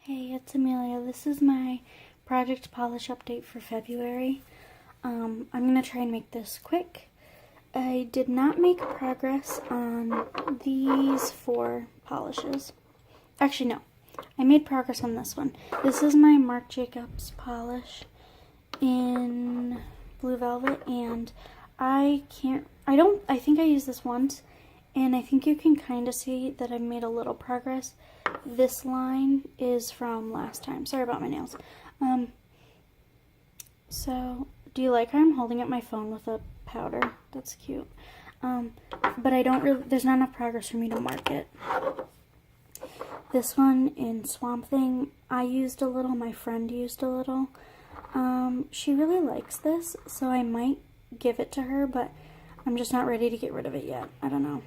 Hey, it's Amelia. This is my project polish update for February. I'm going to try and make this quick. I did not make progress on these 4 polishes. Actually, no. I made progress on this one. This is my Marc Jacobs polish in Blue Velvet, and I think I used this once, and I think you can kind of see that I've made a little progress. This line is from last time. Sorry about my nails. So, do you like how I'm holding up my phone with a powder? That's cute. But there's not enough progress for me to mark it. This one in Swamp Thing, I used a little, my friend used a little. She really likes this, so I might give it to her, but I'm just not ready to get rid of it yet. I don't know.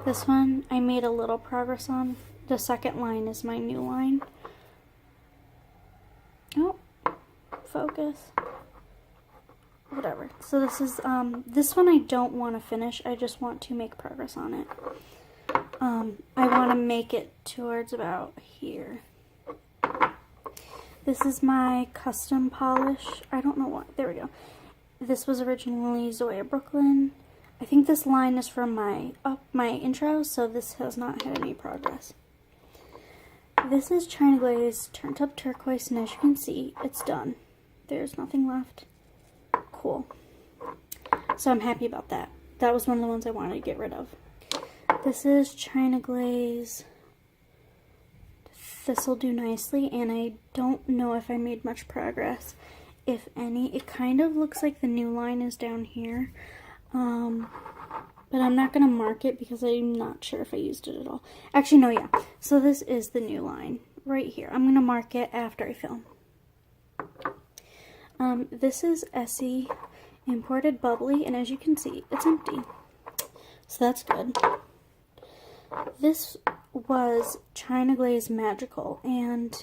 This one, I made a little progress on. The second line is my new line. Oh, focus. Whatever. So this is, this one I don't want to finish. I just want to make progress on it. I want to make it towards about here. This is my custom polish. I don't know what. There we go. This was originally Zoya Brooklyn. I think this line is from my intro, so this has not had any progress. This is China Glaze Turned Up Turquoise, and as you can see, it's done. There's nothing left. Cool. So I'm happy about that. That was one of the ones I wanted to get rid of. This is China Glaze This'll Do Nicely, and I don't know if I made much progress, if any. It kind of looks like the new line is down here. But I'm not going to mark it because I'm not sure if I used it at all. Actually, no, yeah. So this is the new line right here. I'm going to mark it after I film. This is Essie Imported Bubbly, and as you can see, it's empty. So that's good. This was China Glaze Magical, and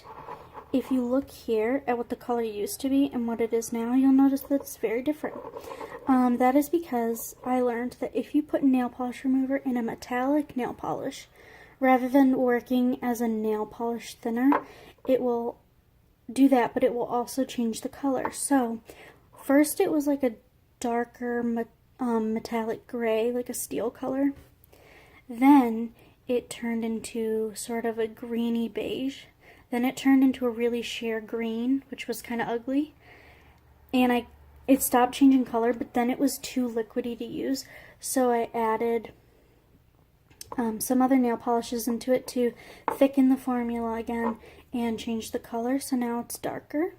if you look here at what the color used to be and what it is now, you'll notice that it's very different. That is because I learned that if you put nail polish remover in a metallic nail polish, rather than working as a nail polish thinner, it will do that, but it will also change the color. So, first it was like a darker metallic gray, like a steel color. Then it turned into sort of a greeny beige. Then it turned into a really sheer green, which was kind of ugly. And it stopped changing color, but then it was too liquidy to use. So I added some other nail polishes into it to thicken the formula again and change the color. So now it's darker.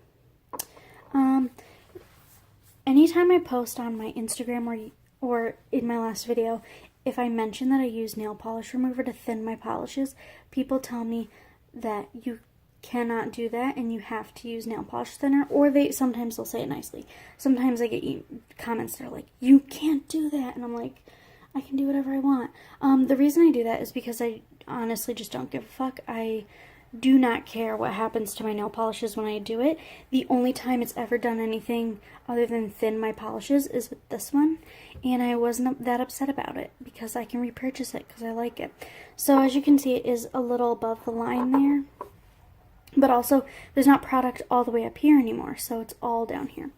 Anytime I post on my Instagram or in my last video, if I mention that I use nail polish remover to thin my polishes, people tell me that you cannot do that and you have to use nail polish thinner, or sometimes they'll say it nicely. Sometimes I get comments that are like, you can't do that, and I'm like, I can do whatever I want. The reason I do that is because I honestly just don't give a fuck. I do not care what happens to my nail polishes when I do it. The only time it's ever done anything other than thin my polishes is with this one, and I wasn't that upset about it because I can repurchase it because I like it. So as you can see, it is a little above the line there. But also, there's not product all the way up here anymore, so it's all down here.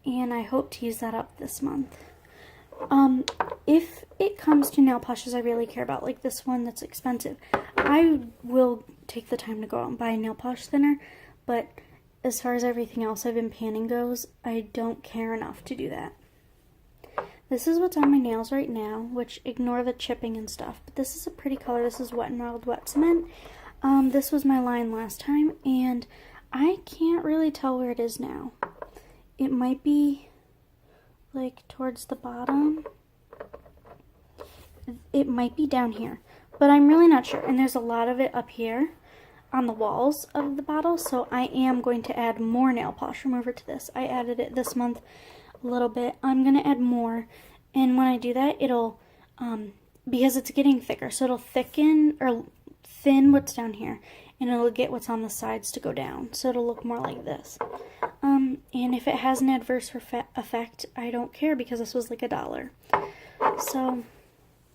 And I hope to use that up this month. If it comes to nail polishes I really care about, like this one that's expensive, I will take the time to go out and buy a nail polish thinner. But as far as everything else I've been panning goes, I don't care enough to do that. This is what's on my nails right now, which ignore the chipping and stuff. But this is a pretty color. This is Wet n Wild Wet Cement. This was my line last time, and I can't really tell where it is now. It might be, like, towards the bottom. It might be down here, but I'm really not sure. And there's a lot of it up here on the walls of the bottle, so I am going to add more nail polish remover to this. I added it this month a little bit. I'm going to add more, and when I do that, it'll, because it's getting thicker, so it'll thicken, or thin what's down here, and it'll get what's on the sides to go down, so it'll look more like this. And if it has an adverse effect, I don't care because this was like $1. So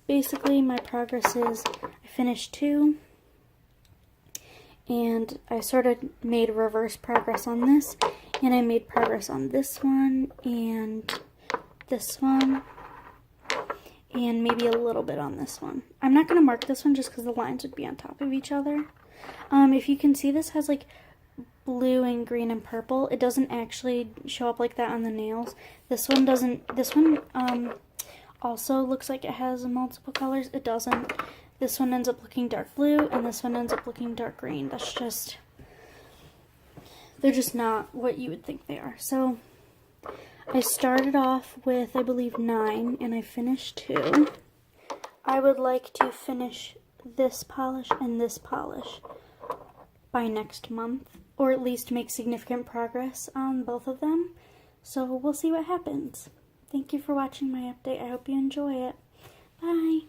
basically my progress is I finished 2, and I sort of made reverse progress on this, and I made progress on this one and this one and maybe a little bit on this one. I'm not going to mark this one just because the lines would be on top of each other. If you can see, this has like blue and green and purple. It doesn't actually show up like that on the nails. This one doesn't. This one also looks like it has multiple colors. It doesn't. This one ends up looking dark blue, and this one ends up looking dark green. That's just, they're just not what you would think they are. So I started off with, I believe, 9, and I finished 2. I would like to finish this polish and this polish by next month, or at least make significant progress on both of them. So we'll see what happens. Thank you for watching my update. I hope you enjoy it. Bye!